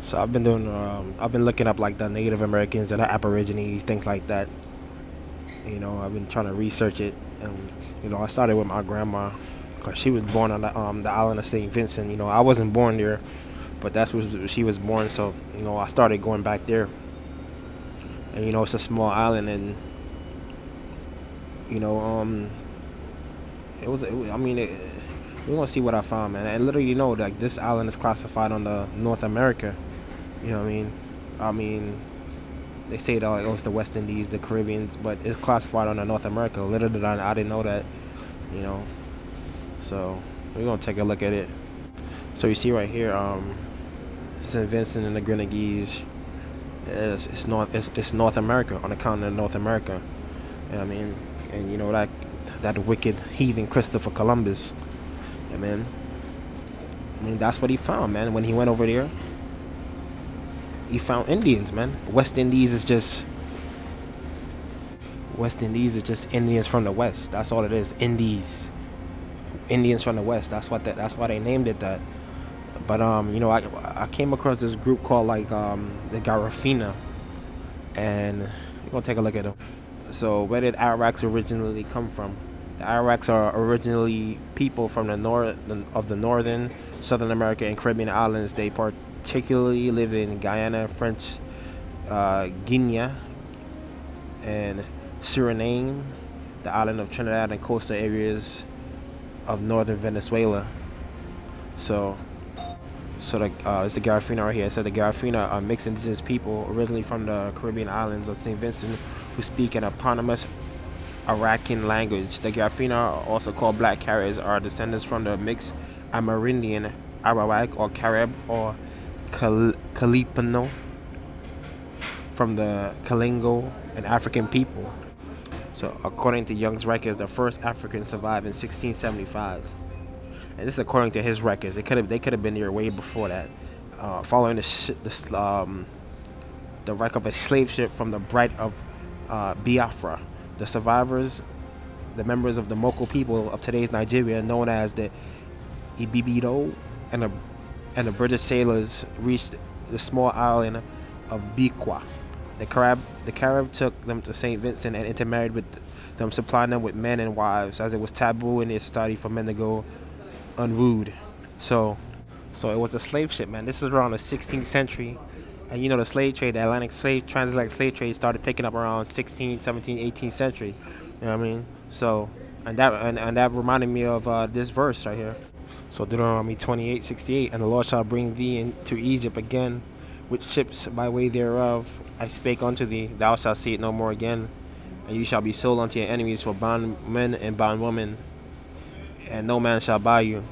So I've been looking up like the Native Americans and the Aborigines, things like that. I've been trying to research it, and I started with my grandma, cause she was born on the island of Saint Vincent. I wasn't born there, but that's where she was born. So I started going back there, and it's a small island, and you know, I mean, we're gonna see what I found, man. And literally, like this island is classified on the North America. You know what I mean? I mean, they say that like, oh, it's the West Indies, the Caribbeans, but it's classified under North America. Little did I didn't know that, you know. So we're gonna take a look at it. So you see right here, St. Vincent and the Grenadines, it's North America, on the continent of North America. You know what I mean? And that wicked heathen Christopher Columbus. I mean that's what he found, man. When he went over there, he found Indians, man. West Indies is just Indians from the West. That's all it is. Indians from the West. That's why they named it that. But I came across this group called like the Garifuna, and we're gonna take a look at them. So where did Arawaks originally come from? The Arawaks are originally people from the north of the northern, Southern America, and Caribbean islands. They particularly live in Guyana, French Guiana, and Suriname, the island of Trinidad, and coastal areas of northern Venezuela. So, it's the Garifuna right here. It said the Garifuna are mixed indigenous people originally from the Caribbean islands of St. Vincent who speak an eponymous Arakan language. The Garifuna, also called Black Caribs, are descendants from the mixed Amerindian, Arawak, or Carib, or Kalipano from the Kalingo and African people. So, according to Young's records, the first Africans survived in 1675. And this is according to his records. They could have been here way before that. Following the wreck of a slave ship from the Bight of Biafra, the survivors, the members of the Moko people of today's Nigeria, known as the Ibibido, and the British sailors reached the small island of Bikwa. The Carib took them to St. Vincent and intermarried with them, supplying them with men and wives, as it was taboo in their society for men to go unwooed. So it was a slave ship, man. This is around the 16th century. And the slave trade, the transatlantic slave trade started picking up around 16th, 17th, 18th century. You know what I mean? So, and that reminded me of this verse right here. So Deuteronomy 28:68, and the Lord shall bring thee into Egypt again with ships by way thereof. I spake unto thee, thou shalt see it no more again. And you shall be sold unto your enemies for bondmen and bondwomen, and no man shall buy you.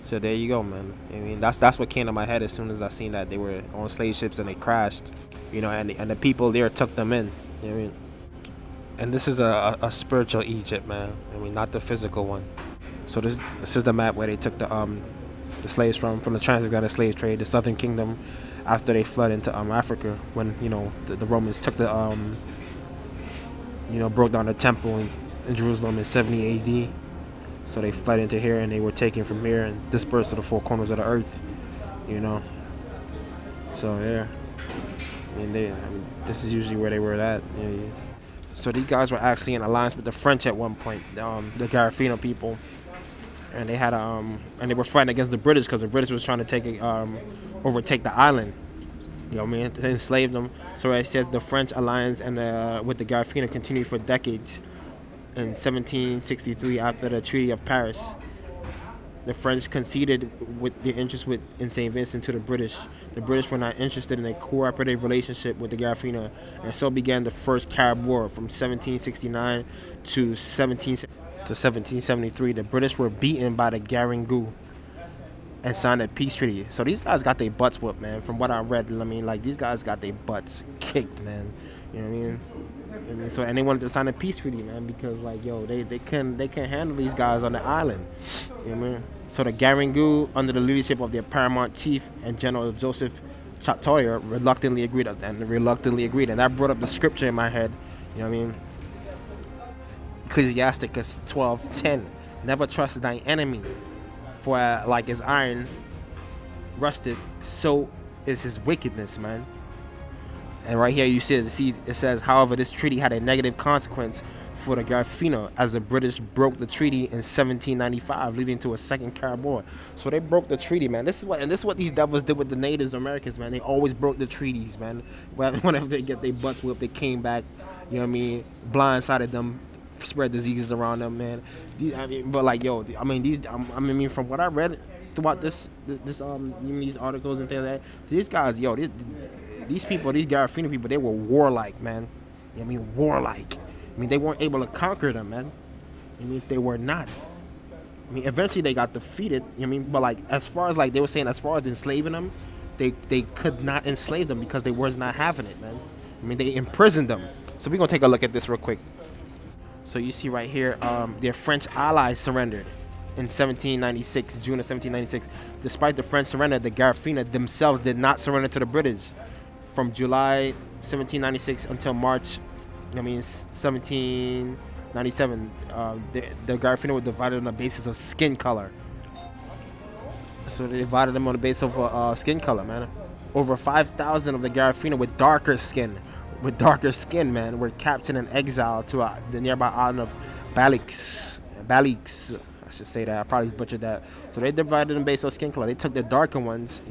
So there you go, man. I mean, that's what came to my head as soon as I seen that they were on slave ships and they crashed, and the people there took them in. You know what I mean? And this is a spiritual Egypt, man. I mean, not the physical one. So this is the map where they took the slaves from the transatlantic slave trade, the Southern Kingdom, after they fled into Africa when the Romans took broke down the temple in Jerusalem in 70 A.D. So they fled into here, and they were taken from here and dispersed to the four corners of the earth. So yeah, this is usually where they were at. So these guys were actually in alliance with the French at one point, the Garifuna people, and they had and they were fighting against the British because the British was trying to overtake the island. You know what I mean? To enslave them. So it says the French alliance and with the Garifuna continued for decades. In 1763, after the Treaty of Paris, the French conceded with their interest in St. Vincent to the British. The British were not interested in a cooperative relationship with the Garifuna, and so began the First Carib War from 1769 to 1773. The British were beaten by the Garangou and signed a peace treaty. So these guys got their butts whooped, man. From what I read, I mean, like, these guys got their butts kicked, man. You know what I mean? So, and they wanted to sign a peace treaty, man, because like, they couldn't handle these guys on the island. You know what I mean? So the Garangou, under the leadership of their paramount chief and General Joseph Chatoya, reluctantly agreed, and that brought up the scripture in my head. You know what I mean? Ecclesiasticus 12:10. Never trust thine enemy, for like as iron rusted, so is his wickedness, man. And right here you see it says, however, this treaty had a negative consequence for the Garifuna as the British broke the treaty in 1795, leading to a second Carib War. So they broke the treaty, man. This is what these devils did with the Natives Americans, man. They always broke the treaties, man. Whenever they get their butts whipped, they came back, you know what I mean, blindsided them, spread diseases around them, man. But like, yo, I mean, from what I read throughout these articles and things like that, these guys, yo, these people, these Garifuna people, they were warlike, man. You know what I mean, warlike. I mean, they weren't able to conquer them, man. I mean, they were not. I mean, eventually they got defeated. You know what I mean, but like, as far as like they were saying, as far as enslaving them, they could not enslave them because they was not having it, man. I mean, they imprisoned them. So we're gonna take a look at this real quick. So you see right here, their French allies surrendered in 1796, June of 1796. Despite the French surrender, the Garifuna themselves did not surrender to the British. From July 1796 until March, 1797, the Garifuna were divided on the basis of skin color. So they divided them on the basis of skin color, man. Over 5,000 of the Garifuna with darker skin, man, were captured and exiled to the nearby island of Balix. I should say that. I probably butchered that. So they divided them based on skin color. They took the darker ones,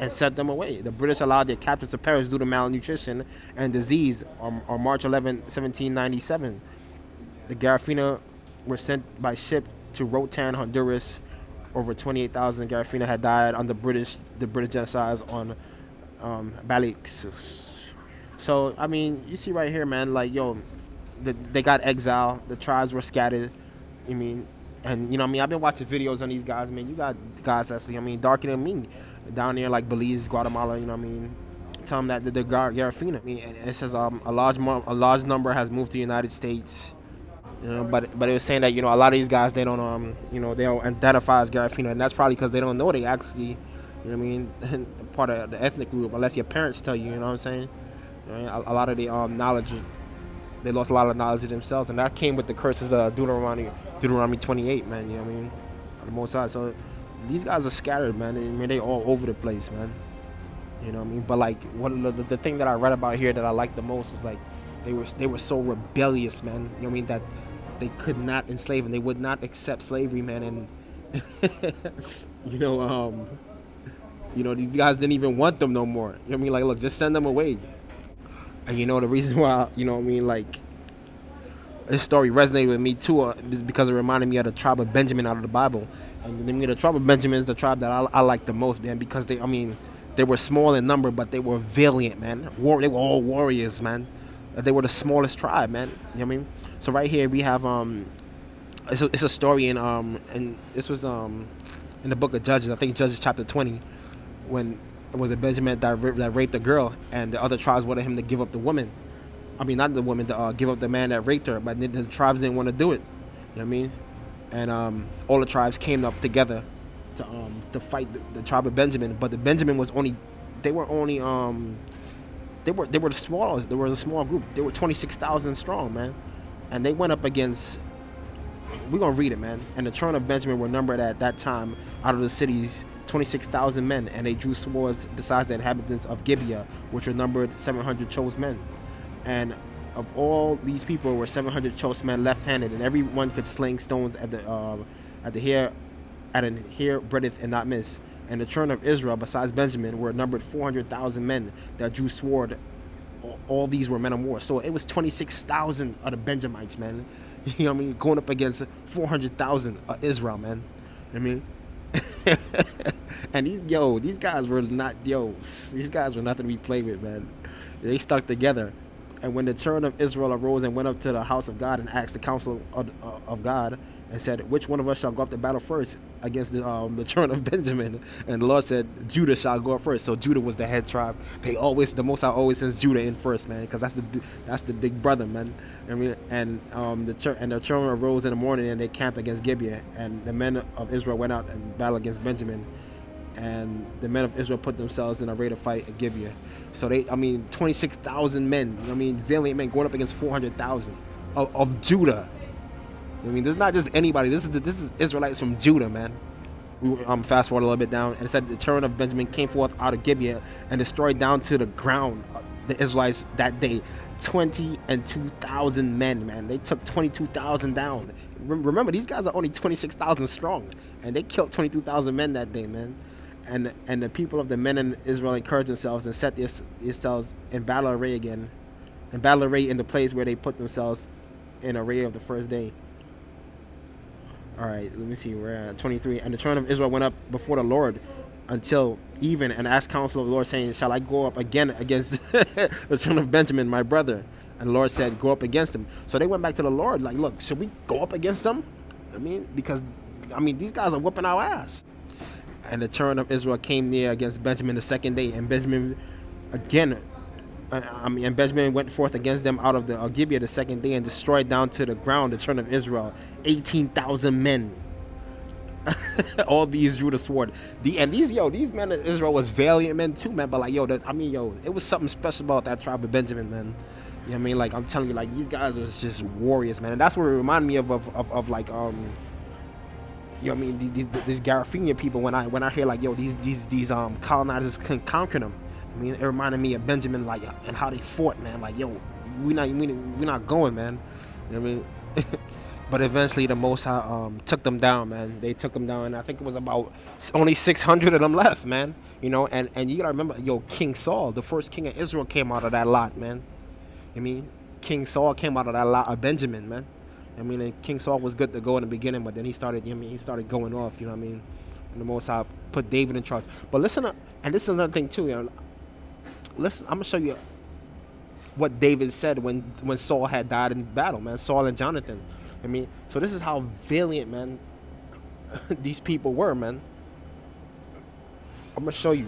and sent them away. The British allowed their captives to perish due to malnutrition and disease on March 11, 1797. The Garifuna were sent by ship to Roatan, Honduras. Over 28,000 Garifuna had died on the British genocides on Balix. So, I mean, you see right here, man, like, yo, they got exiled. The tribes were scattered. I mean, and, I've been watching videos on these guys, man. You got guys that's, darker than me. Down there, like Belize, Guatemala, tell them that the Garifuna. I mean, and it says a large number has moved to the United States. But it was saying that a lot of these guys they don't they don't identify as Garifuna, and that's probably because they don't know they actually part of the ethnic group unless your parents tell you. You know what I'm saying? A lot of the knowledge, they lost a lot of knowledge of themselves, and that came with the curses of Deuteronomy 28, man. You know what I mean? On the most side, so. These guys are scattered, man. I mean, they all over the place, man. You know what I mean? But like, one of the thing that I read about here that I liked the most was like, they were so rebellious, man. You know what I mean? That they could not enslave and they would not accept slavery, man. And these guys didn't even want them no more. You know what I mean? Like, look, just send them away. And the reason why, like, this story resonated with me too is because it reminded me of the tribe of Benjamin out of the Bible. And the tribe of Benjamin is the tribe that I like the most, man, because they were small in number, but they were valiant, man. They were all warriors, man. They were the smallest tribe, man. You know what I mean? So right here we have it's a story and this was in the book of Judges. I think Judges chapter 20, when it was a Benjamin that raped a girl, and the other tribes wanted him to give up the woman. I mean, not the woman, to give up the man that raped her, but the tribes didn't want to do it. You know what I mean? And all the tribes came up together to fight the tribe of Benjamin. But the Benjamin was they were the smallest. They were a small group. They were 26,000 strong, man. And they went up against. We're gonna read it, man. And the children of Benjamin were numbered at that time out of the cities 26,000 men, and they drew swords besides the inhabitants of Gibeah, which were numbered 700 chosen men. And of all these people were 700 chosen men left-handed, and everyone could sling stones at an hair breadth and not miss. And the children of Israel, besides Benjamin, were numbered 400,000 men that drew sword. All these were men of war. So it was 26,000 of the Benjamites, man. You know what I mean? Going up against 400,000 of Israel, man. You know what I mean? And these guys were not nothing to be played with, man. They stuck together. And when the children of Israel arose and went up to the house of God and asked the council of God and said, which one of us shall go up to battle first against the children of Benjamin? And the Lord said, Judah shall go up first. So Judah was the head tribe. The Most High always sends Judah in first, man, because that's the big brother, man. I mean, and the children arose in the morning and they camped against Gibeah, and the men of Israel went out and battled against Benjamin. And the men of Israel put themselves in a rate of fight at Gibeah. So 26,000 men, valiant men going up against 400,000 of Judah. This is not just anybody. This is Israelites from Judah, man. fast forward a little bit down, and it said the children of Benjamin came forth out of Gibeah and destroyed down to the ground the Israelites that day, 22,000 men. Man, they took 22,000 down. Remember, these guys are only 26,000 strong, and they killed 22,000 men that day, man. And the people of the men in Israel encouraged themselves and set themselves in battle array again, in battle array in the place where they put themselves in array of the first day. All right, let me see. We're at 23. And the children of Israel went up before the Lord until even and asked counsel of the Lord, saying, shall I go up again against the children of Benjamin, my brother? And the Lord said, go up against them. So they went back to the Lord like, look, should we go up against them? Because these guys are whooping our ass. And the children of Israel came near against Benjamin the second day. And Benjamin again, and Benjamin went forth against them out of the Gibeah the second day and destroyed down to the ground the children of Israel, 18,000 men. All these drew the sword. These men of Israel was valiant men too, man. But like, it was something special about that tribe of Benjamin, man. You know what I mean? Like, I'm telling you, like, these guys was just warriors, man. And that's what it reminded me of like, you know what I mean? These Garifuna people. When I hear like, these colonizers can conquer them. It reminded me of Benjamin, like, and how they fought, man. Like, we not going, man. You know what I mean? But eventually the Most High took them down, man. They took them down. I think it was about only 600 of them left, man. You know, and you gotta remember, King Saul, the first king of Israel, came out of that lot, man. King Saul came out of that lot of Benjamin, man. And King Saul was good to go in the beginning, but then he started, he started going off, you know what I mean? And the Most High put David in charge. But listen up, and this is another thing too, listen, I'm gonna show you what David said when Saul had died in battle, man. Saul and Jonathan. So this is how valiant, man, these people were, man. I'm gonna show you.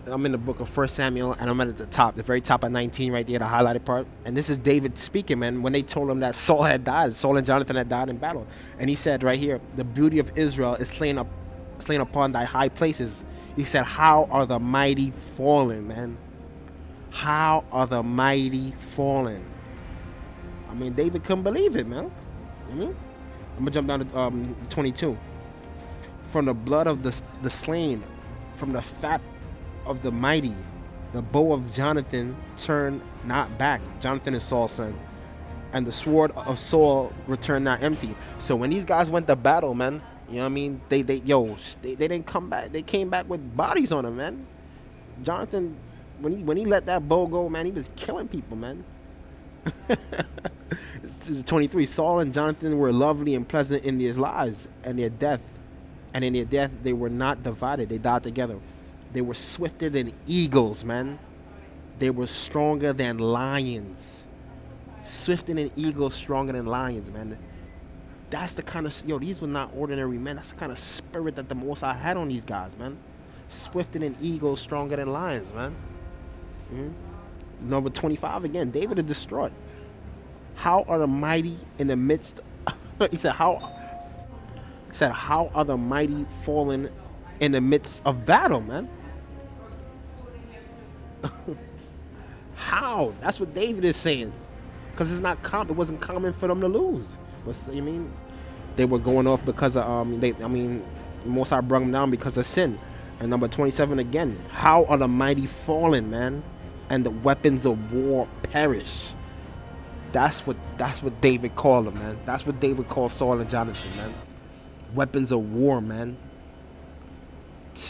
I'm in the book of 1 Samuel, and I'm at the top, the very top of 19 right there, the highlighted part. And this is David speaking, man, when they told him that Saul had died. Saul and Jonathan had died in battle. And he said right here, the beauty of Israel is slain upon thy high places. He said, how are the mighty fallen, man? How are the mighty fallen? David couldn't believe it, man. I'm going to jump down to 22. From the blood of the slain, from the fat of the mighty, the bow of Jonathan turned not back. Jonathan is Saul's son. And the sword of Saul returned not empty. So when these guys went to battle, man, you know what I mean? They didn't come back. They came back with bodies on them, man. Jonathan, when he let that bow go, man, he was killing people, man. This is 23. Saul and Jonathan were lovely and pleasant in their lives and their death. And in their death, they were not divided. They died together. They were swifter than eagles, man. They were stronger than lions. Swifter than eagles, stronger than lions, man. That's the kind of, these were not ordinary men. That's the kind of spirit that the Most High had on these guys, man. Swifter than eagles, stronger than lions, man. Number 25 again, David is destroyed. How are the mighty in the midst? He said, how are the mighty fallen in the midst of battle, man? How? That's what David is saying. Because it's not common. It wasn't common for them to lose. They were going off because of Most High brought them down because of sin. And number 27 again. How are the mighty fallen, man? And the weapons of war perish. That's what David called them, man. That's what David called Saul and Jonathan, man. Weapons of war, man.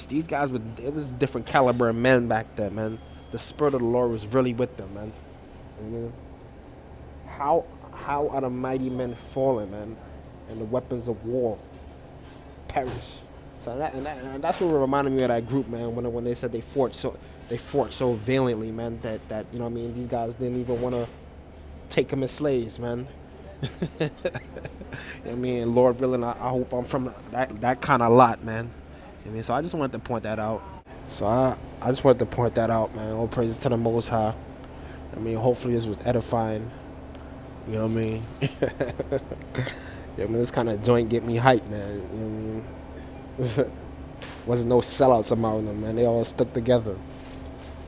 These guys it was different caliber of men back then, man. The spirit of the Lord was really with them, man. How are the mighty men fallen, man, and the weapons of war perish? So that's what reminded me of that group, man. When they said they fought so valiantly, man, that you know what I mean, these guys didn't even want to take them as slaves, man. Lord willing, I hope I'm from that kind of lot, man. So I just wanted to point that out. Man. All praises to the Most High. Hopefully this was edifying. You know what I mean? This kind of joint get me hyped, man. You know what I mean? Wasn't no sellouts among them, man. They all stuck together.